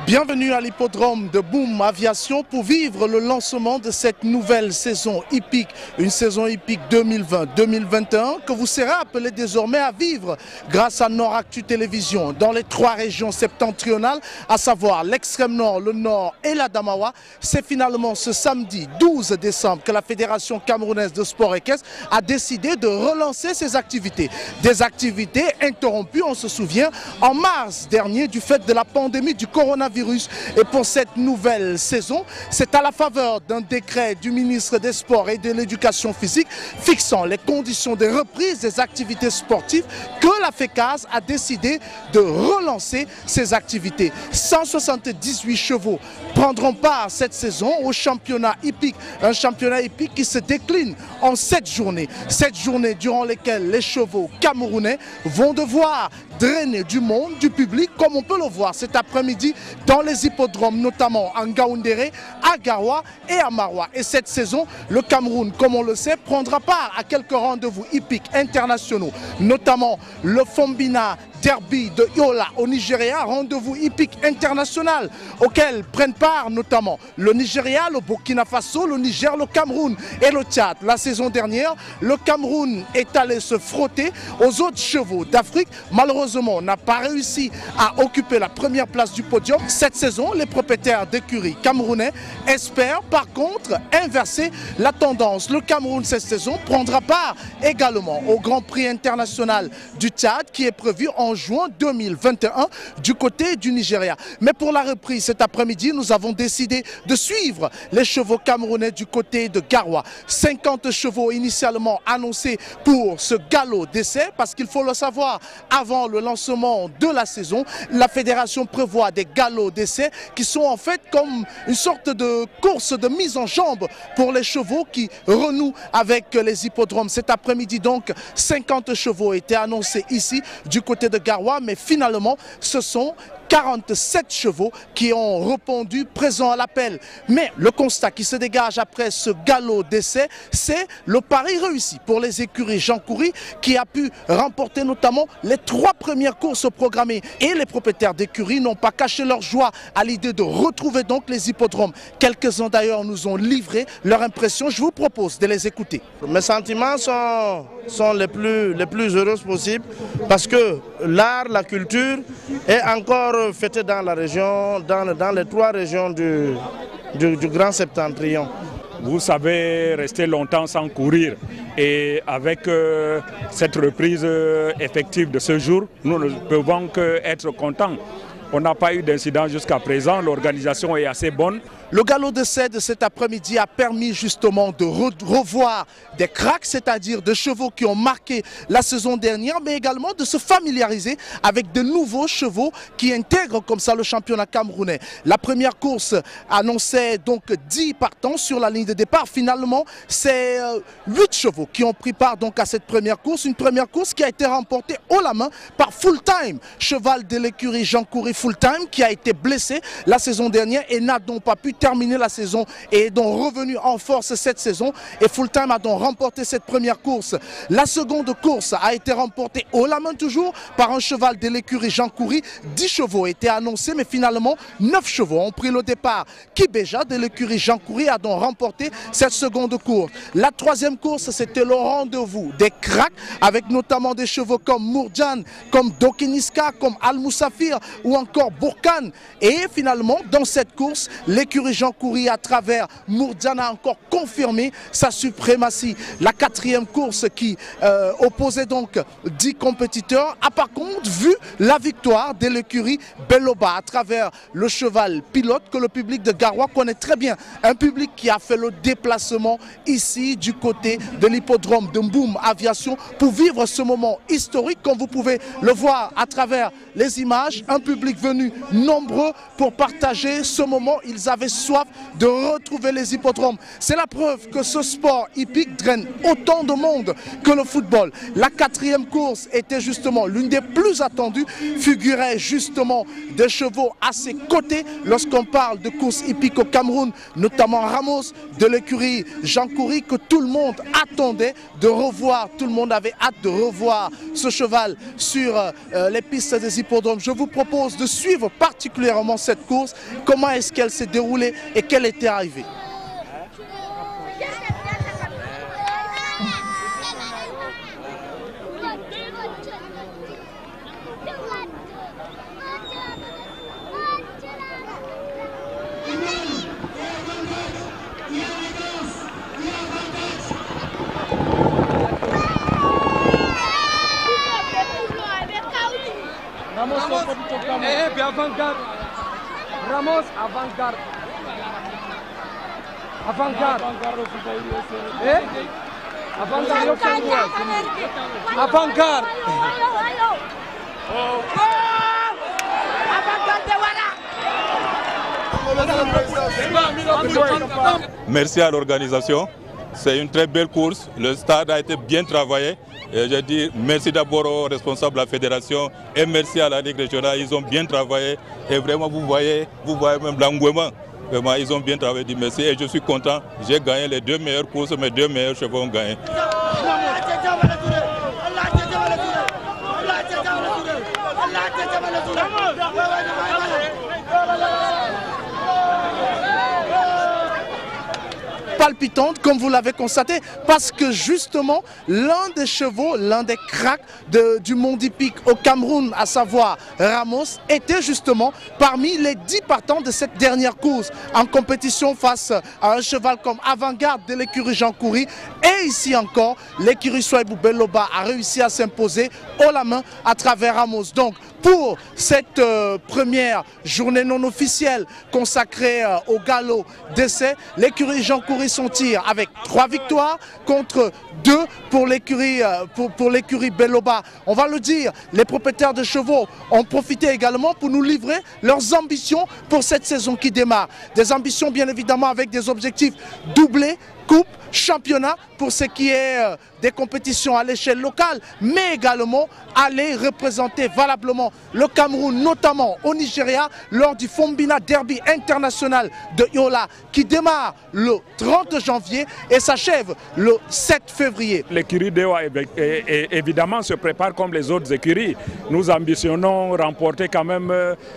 Bienvenue à l'hippodrome de Boom Aviation pour vivre le lancement de cette nouvelle saison hippique, une saison hippique 2020-2021 que vous serez appelé désormais à vivre grâce à Nord-Actu Télévision dans les 3 régions septentrionales, à savoir l'extrême nord, le nord et la Damawa. C'est finalement ce samedi 12 décembre que la Fédération camerounaise de sport équestre a décidé de relancer ses activités. Des activités interrompues, on se souvient, en mars dernier du fait de la pandémie du coronavirus. Et pour cette nouvelle saison, c'est à la faveur d'un décret du ministre des Sports et de l'Éducation physique fixant les conditions de reprise des activités sportives que la FECAS a décidé de relancer ses activités. 178 chevaux prendront part cette saison au championnat hippique, un championnat hippique qui se décline en 7 journées. 7 journées durant lesquelles les chevaux camerounais vont devoir drainer du monde, du public, comme on peut le voir cet après-midi dans les hippodromes, notamment en Ngaoundéré, à Garoua et à Maroua. Et cette saison, le Cameroun, comme on le sait, prendra part à quelques rendez-vous hippiques internationaux, notamment le Fombina Derby de Yola au Nigeria, rendez-vous hippique international auquel prennent part notamment le Nigeria, le Burkina Faso, le Niger, le Cameroun et le Tchad. La saison dernière, le Cameroun est allé se frotter aux autres chevaux d'Afrique. Malheureusement, on n'a pas réussi à occuper la première place du podium. Cette saison, les propriétaires d'écuries camerounais espèrent par contre inverser la tendance. Le Cameroun cette saison prendra part également au Grand Prix international du Tchad qui est prévu en juin 2021 du côté du Nigeria. Mais pour la reprise cet après-midi, nous avons décidé de suivre les chevaux camerounais du côté de Garoua. 50 chevaux initialement annoncés pour ce galop d'essai, parce qu'il faut le savoir, avant le lancement de la saison, la fédération prévoit des galops d'essai qui sont en fait comme une sorte de course de mise en jambe pour les chevaux qui renouent avec les hippodromes. Cet après-midi donc, 50 chevaux étaient annoncés ici du côté de Garoua, mais finalement ce sont 47 chevaux qui ont répondu présents à l'appel. Mais le constat qui se dégage après ce galop d'essai, c'est le pari réussi pour les écuries Jean Coury qui a pu remporter notamment les 3 premières courses programmées. Et les propriétaires d'écuries n'ont pas caché leur joie à l'idée de retrouver donc les hippodromes. Quelques-uns d'ailleurs nous ont livré leur impression. Je vous propose de les écouter. Mes sentiments sont les plus heureux possibles parce que l'art, la culture est encore fêté dans la région, dans les 3 régions du Grand Septentrion. Vous savez rester longtemps sans courir et avec cette reprise effective de ce jour, nous ne pouvons qu'être contents. On n'a pas eu d'incident jusqu'à présent, l'organisation est assez bonne. Le galop d'essai de cet après-midi a permis justement de revoir des cracks, c'est-à-dire de chevaux qui ont marqué la saison dernière, mais également de se familiariser avec de nouveaux chevaux qui intègrent comme ça le championnat camerounais. La première course annonçait donc 10 partants sur la ligne de départ. Finalement, c'est 8 chevaux qui ont pris part donc à cette première course. Une première course qui a été remportée haut la main par Full Time, cheval de l'écurie Jean Coury Full Time, qui a été blessé la saison dernière et n'a donc pas pu terminer la saison et est donc revenu en force cette saison. Et Full Time a donc remporté cette première course. La seconde course a été remportée haut la main toujours par un cheval de l'écurie Jean Coury. 10 chevaux étaient annoncés, mais finalement 9 chevaux ont pris le départ. Kibeja de l'écurie Jean Coury a donc remporté cette seconde course. La troisième course, c'était le rendez-vous des cracks avec notamment des chevaux comme Mourdjan, comme Dokiniska, comme Al Moussafir ou encore Bourkan. Et finalement, dans cette course, l'écurie Jean Coury à travers Mourdjan a encore confirmé sa suprématie. La 4e course qui opposait donc 10 compétiteurs a par contre vu la victoire de l'écurie Beloba à travers le cheval pilote que le public de Garoua connaît très bien. Un public qui a fait le déplacement ici du côté de l'hippodrome de Boom Aviation pour vivre ce moment historique, comme vous pouvez le voir à travers les images. Un public venu nombreux pour partager ce moment. Ils avaient soif de retrouver les hippodromes. C'est la preuve que ce sport hippique draine autant de monde que le football. La 4e course était justement l'une des plus attendues, figurait justement des chevaux à ses côtés lorsqu'on parle de course hippique au Cameroun, notamment Ramos de l'écurie Jean Coury, que tout le monde attendait de revoir. Tout le monde avait hâte de revoir ce cheval sur les pistes des hippodromes. Je vous propose de suivre particulièrement cette course, comment est-ce qu'elle s'est déroulée et quelle était arrivée. Puis avant-garde. Ramos, avant-garde. Avant-garde. Avant-garde. Merci à l'organisation. C'est une très belle course. Le stade a été bien travaillé. Et je dis merci d'abord aux responsables de la fédération et merci à la Ligue régionale. Ils ont bien travaillé et vraiment vous voyez même l'engouement. Vraiment, ils ont bien travaillé. Je dis merci et je suis content. J'ai gagné les 2 meilleures courses, mes 2 meilleurs chevaux ont gagné. Palpitante, comme vous l'avez constaté, parce que justement l'un des chevaux, l'un des cracks du monde hippique au Cameroun, à savoir Ramos, était justement parmi les 10 partants de cette dernière course en compétition face à un cheval comme Avant-Garde de l'écurie Jean Coury. Et ici encore, l'écurie Souaïbou Beloba a réussi à s'imposer haut la main à travers Ramos. Donc pour cette première journée non officielle consacrée au galop d'essai, l'écurie Jean Coury son tir avec 3 victoires contre 2 pour l'écurie Beloba. On va le dire, les propriétaires de chevaux ont profité également pour nous livrer leurs ambitions pour cette saison qui démarre. Des ambitions bien évidemment avec des objectifs doublés, coupe, championnat pour ce qui est des compétitions à l'échelle locale, mais également aller représenter valablement le Cameroun, notamment au Nigeria, lors du Fombina Derby international de Yola qui démarre le 30 janvier et s'achève le 7 février. L'écurie Dewa évidemment se prépare comme les autres écuries. Nous ambitionnons remporter quand même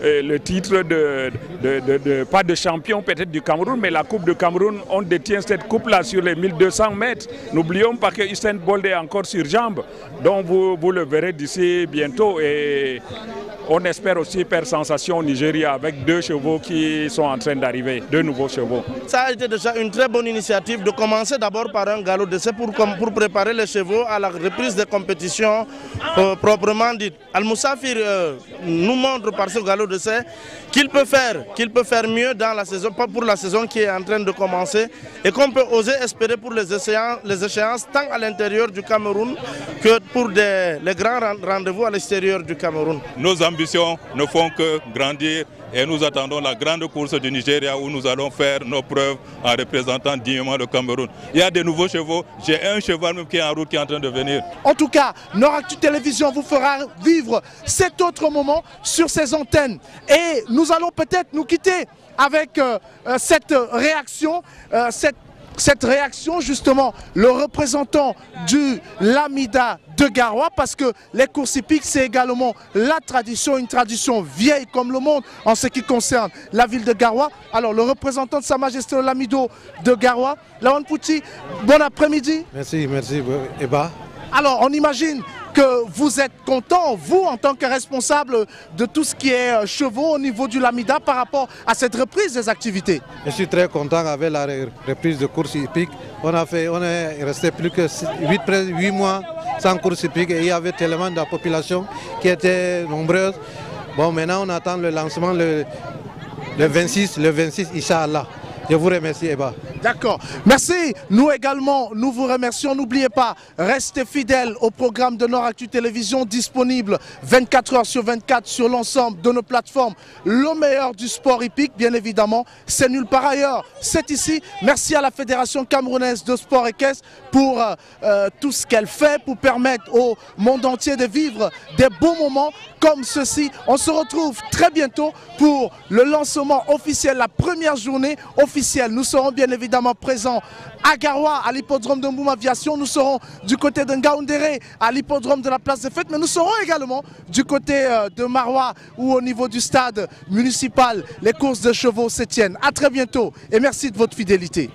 le titre pas de champion peut-être du Cameroun, mais la Coupe du Cameroun, on détient cette coupe-là sur les 1200 mètres. N'oublions pas que Usain Bolt est encore sur jambes, donc vous le verrez d'ici bientôt et on espère aussi faire sensation au Nigeria avec 2 chevaux qui sont en train d'arriver, 2 nouveaux chevaux. Ça a été déjà une très bonne initiative de commencer d'abord par un galop d'essai pour préparer les chevaux à la reprise des compétitions proprement dites. Al-Moussafir nous montre par ce galop d'essai qu'il peut faire mieux dans la saison, pas pour la saison qui est en train de commencer et qu'on peut oser espérer pour les échéances tant à l'intérieur du Cameroun que pour les grands rendez-vous à l'extérieur du Cameroun. Nos ambitions ne font que grandir et nous attendons la grande course du Nigeria où nous allons faire nos preuves en représentant dignement le Cameroun. Il y a de nouveaux chevaux, j'ai un cheval même qui est en route qui est en train de venir. En tout cas, Nord-Actu Télévision vous fera vivre cet autre moment sur ses antennes et nous allons peut-être nous quitter avec cette réaction justement, le représentant du Lamida de Garoua, parce que les courses hippiques c'est également la tradition, une tradition vieille comme le monde en ce qui concerne la ville de Garoua. Alors le représentant de Sa Majesté le Lamido de Garoua, Lawan Pouti, bon après-midi. Merci Eba. Alors on imagine que vous êtes content, vous en tant que responsable de tout ce qui est chevaux au niveau du Lamida par rapport à cette reprise des activités. Je suis très content avec la reprise de course hippique. On est resté plus que 8 mois sans course hippique et il y avait tellement de la population qui était nombreuse. Bon, maintenant on attend le lancement le 26, Inch'Allah. Je vous remercie Eba. D'accord. Merci. Nous également, nous vous remercions. N'oubliez pas, restez fidèles au programme de Nord-Actu Télévision, disponible 24 heures sur 24 sur l'ensemble de nos plateformes. Le meilleur du sport hippique, bien évidemment, c'est nulle part ailleurs. C'est ici. Merci à la Fédération camerounaise de sport équestre pour tout ce qu'elle fait pour permettre au monde entier de vivre des beaux moments comme ceci. On se retrouve très bientôt pour le lancement officiel, la première journée officielle. Nous serons bien évidemment présents à Garoua, à l'hippodrome de Mboum Aviation. Nous serons du côté de Ngaoundéré, à l'hippodrome de la place des Fêtes. Mais nous serons également du côté de Maroua, où au niveau du stade municipal, les courses de chevaux se tiennent. À très bientôt et merci de votre fidélité.